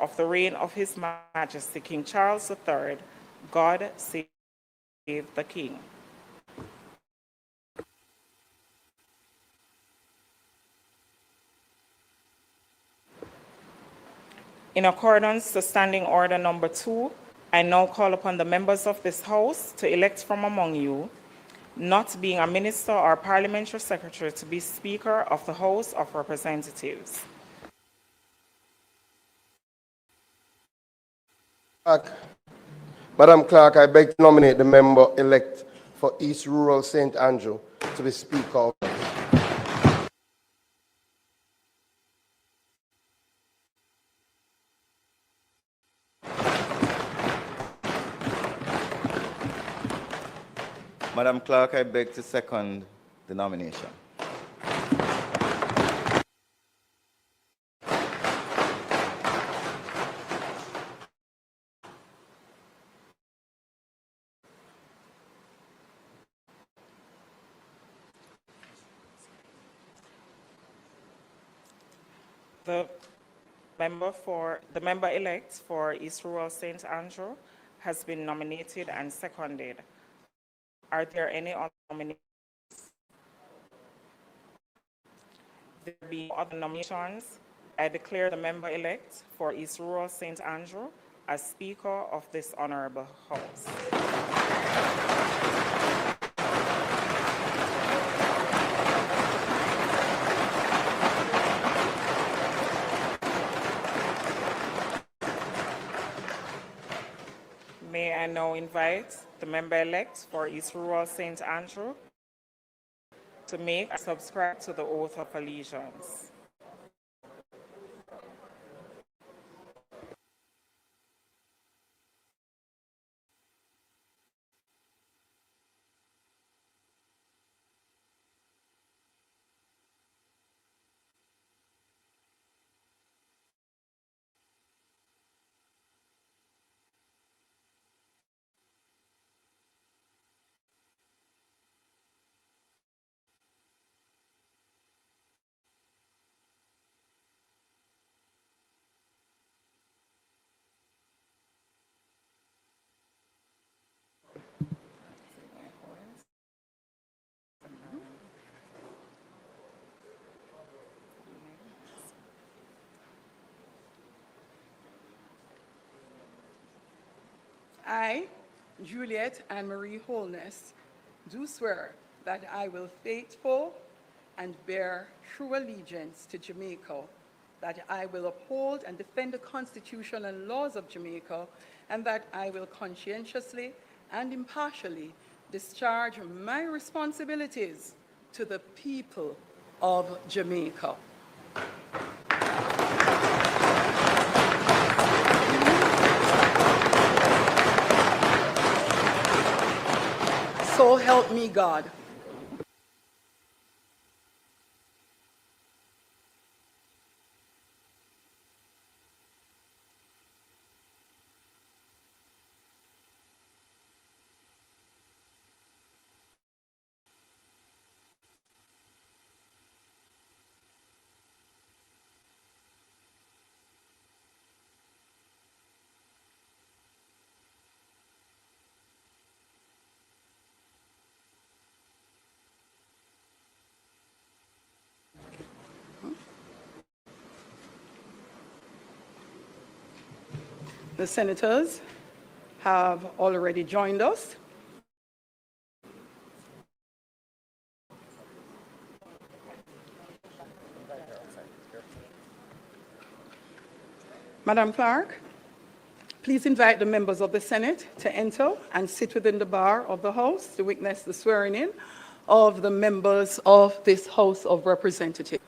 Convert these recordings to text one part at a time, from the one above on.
of the reign of His Majesty King Charles III, God save the King. In accordance to Standing Order Number 2, I now call upon the members of this House to elect from among you, not being a minister or parliamentary secretary, to be Speaker of the House of Representatives. Madam Clerk, I beg to nominate the member-elect for East Rural St. Andrew to be Speaker. Madam Clerk, I beg to second the nomination. The member-elect for East Rural St. Andrew has been nominated and seconded. Are there any other nominations? There being no other nominations, I declare the member-elect for East Rural St. Andrew as Speaker of this Honorable House. May I now invite the member-elect for East Rural St. Andrew to make and subscribe to the oath of allegiance. I, Juliet and Marie Holness, do swear that I will faithful and bear true allegiance to Jamaica, that I will uphold and defend the Constitution and laws of Jamaica, and that I will conscientiously and impartially discharge my responsibilities to the people of Jamaica. So help me God. The senators have already joined us. Madam Clerk, please invite the members of the Senate to enter and sit within the bar of the House to witness the swearing in of the members of this House of Representatives.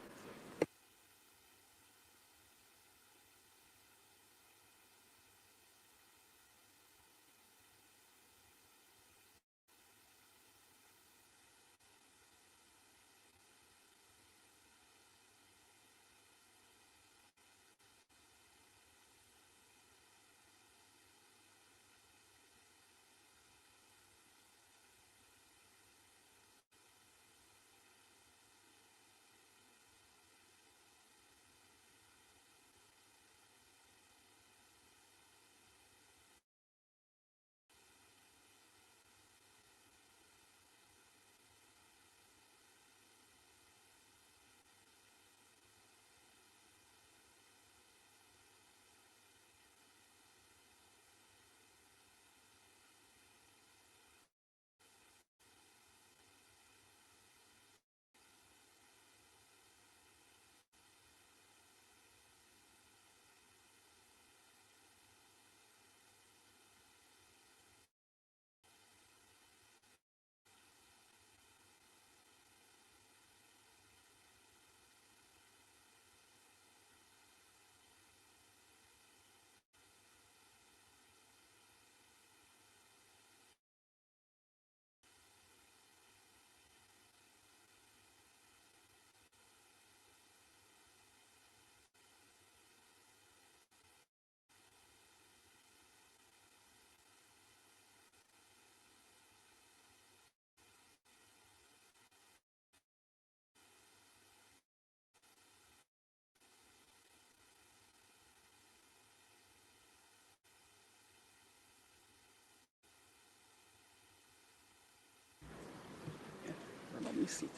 be seated.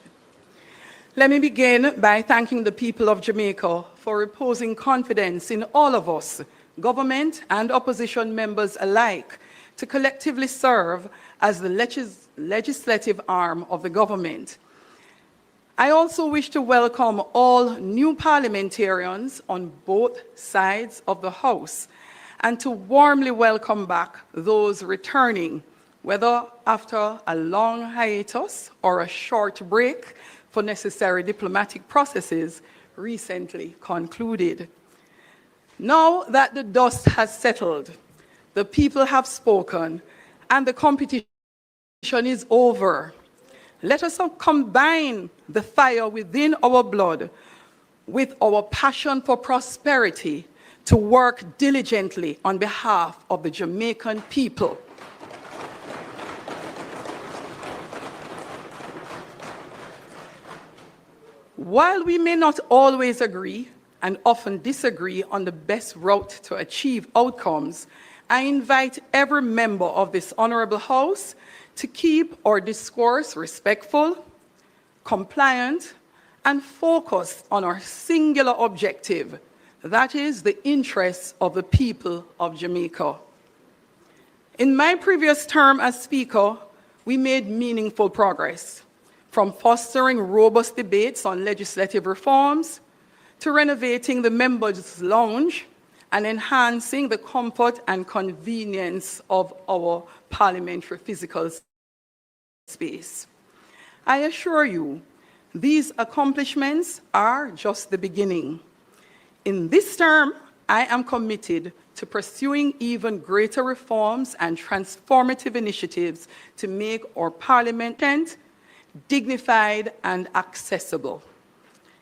Let me begin by thanking the people of Jamaica for reposing confidence in all of us, government and opposition members alike, to collectively serve as the legislative arm of the government. I also wish to welcome all new parliamentarians on both sides of the House and to warmly welcome back those returning, whether after a long hiatus or a short break for necessary diplomatic processes recently concluded. Now that the dust has settled, the people have spoken, and the competition is over, let us combine the fire within our blood with our passion for prosperity to work diligently on behalf of the Jamaican people. While we may not always agree and often disagree on the best route to achieve outcomes, I invite every member of this honorable House to keep our discourse respectful, compliant, and focused on our singular objective, that is the interests of the people of Jamaica. In my previous term as Speaker, we made meaningful progress, from fostering robust debates on legislative reforms to renovating the members' lounge and enhancing the comfort and convenience of our parliamentary physical space. I assure you, these accomplishments are just the beginning. In this term, I am committed to pursuing even greater reforms and transformative initiatives to make our parliament dignified and accessible.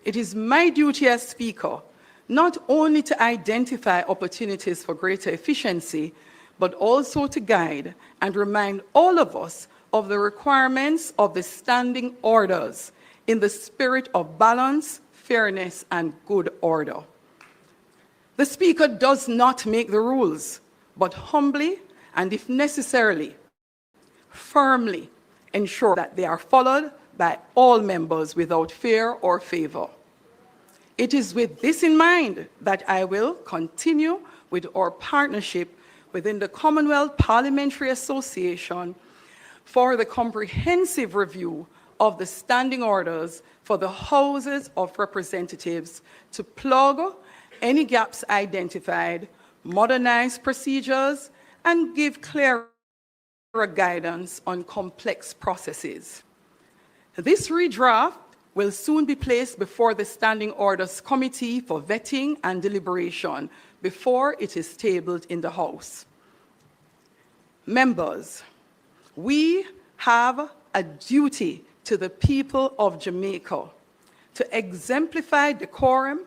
It is my duty as Speaker not only to identify opportunities for greater efficiency, but also to guide and remind all of us of the requirements of the standing orders in the spirit of balance, fairness, and good order. The Speaker does not make the rules, but humbly and, if necessarily, firmly ensure that they are followed by all members without fear or favor. It is with this in mind that I will continue with our partnership within the Commonwealth Parliamentary Association for the comprehensive review of the standing orders for the Houses of Representatives to plug any gaps identified, modernize procedures, and give clearer guidance on complex processes. This redraft will soon be placed before the Standing Orders Committee for vetting and deliberation before it is tabled in the House. Members, we have a duty to the people of Jamaica to exemplify decorum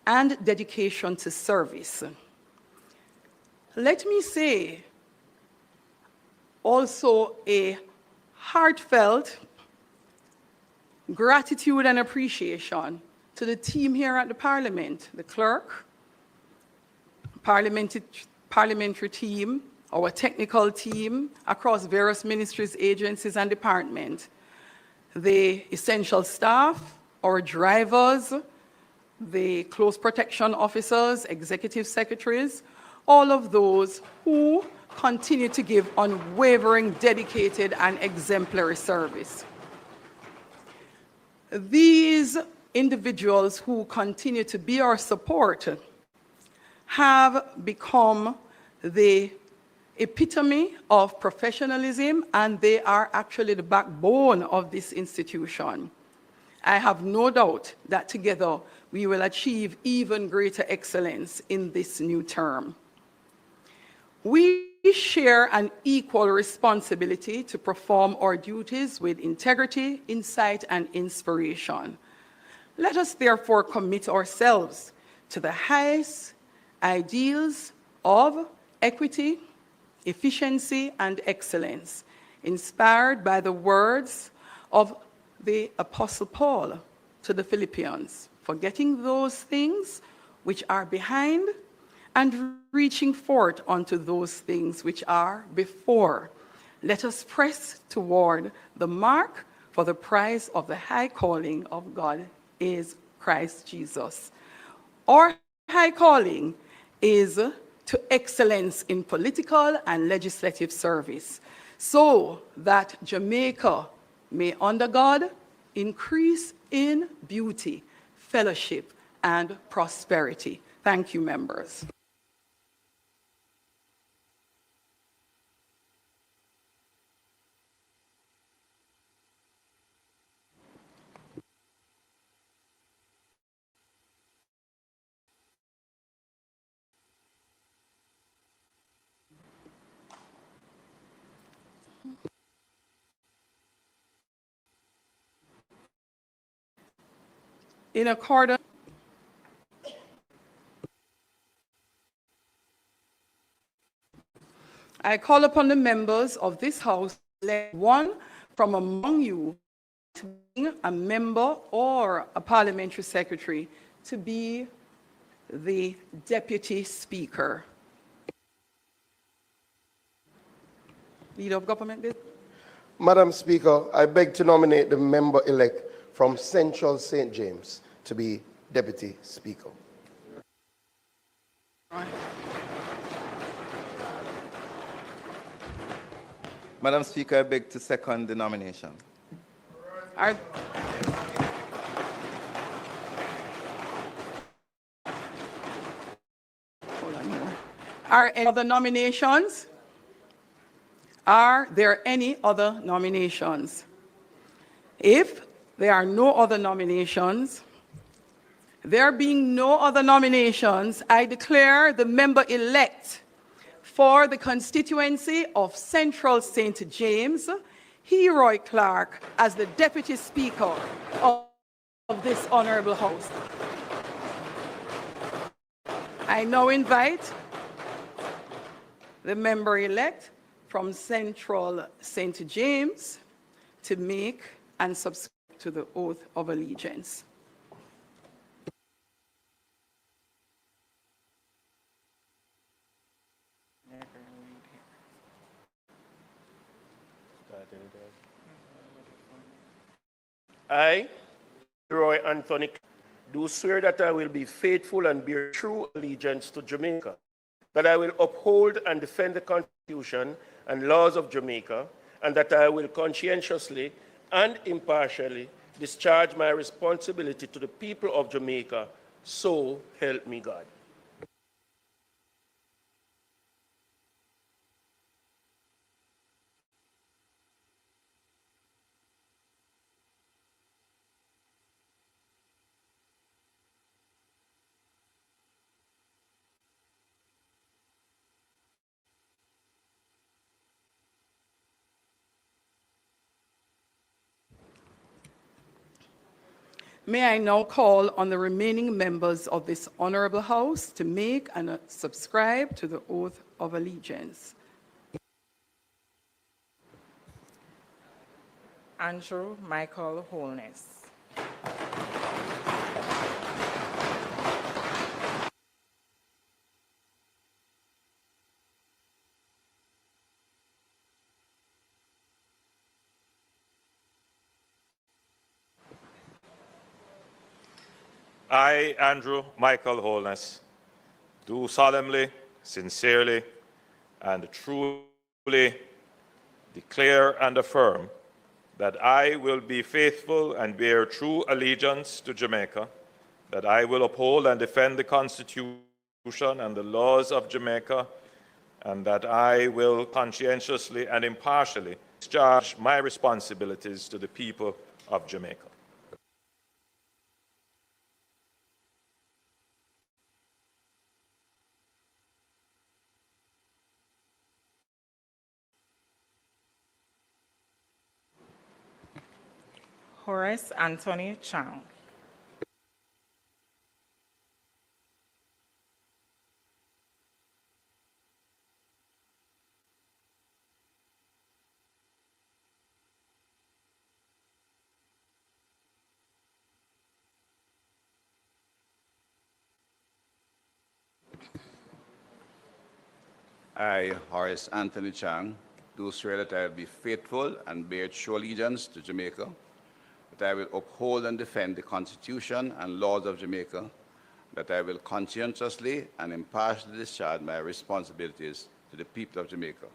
and dedication to service. Let me say also a heartfelt gratitude and appreciation to the team here at the Parliament, the clerk, parliamentary team, our technical team across various ministries, agencies, and departments, the essential staff, our drivers, the close protection officers, executive secretaries, all of those who continue to give unwavering, dedicated, and exemplary service. These individuals who continue to be our support have become the epitome of professionalism, and they are actually the backbone of this institution. I have no doubt that together we will achieve even greater excellence in this new term. We share an equal responsibility to perform our duties with integrity, insight, and inspiration. Let us therefore commit ourselves to the highest ideals of equity, efficiency, and excellence, inspired by the words of the Apostle Paul to the Philippians, forgetting those things which are behind and reaching forth unto those things which are before. Let us press toward the mark for the prize of the high calling of God is Christ Jesus. Our high calling is to excellence in political and legislative service, so that Jamaica may, under God, increase in beauty, fellowship, and prosperity. Thank you, members. In accordance, I call upon the members of this House to elect one from among you to be a member or a parliamentary secretary to be the deputy speaker. Leader of government. Madam Speaker, I beg to nominate the member-elect from Central St. James to be Deputy Speaker. Madam Speaker, I beg to second the nomination. Are any other nominations? Are there any other nominations? If there are no other nominations, there being no other nominations, I declare the member-elect for the constituency of Central St. James, Heroy Clark, as the Deputy Speaker of this Honourable House. I now invite the member-elect from Central St. James to make and subscribe to the oath of allegiance. I, Roy Anthony, do swear that I will be faithful and bear true allegiance to Jamaica, that I will uphold and defend the Constitution and laws of Jamaica, and that I will conscientiously and impartially discharge my responsibility to the people of Jamaica, so help me God. May I now call on the remaining members of this Honourable House to make and subscribe to the oath of allegiance. Andrew Michael Holness. I, Andrew Michael Holness, do solemnly, sincerely, and truly declare and affirm that I will be faithful and bear true allegiance to Jamaica, that I will uphold and defend the Constitution and the laws of Jamaica, and that I will conscientiously and impartially discharge my responsibilities to the people of Jamaica. Horace Anthony Chang. I, Horace Anthony Chang, do swear that I will be faithful and bear true allegiance to Jamaica, that I will uphold and defend the Constitution and laws of Jamaica, that I will conscientiously and impartially discharge my responsibilities to the people of Jamaica.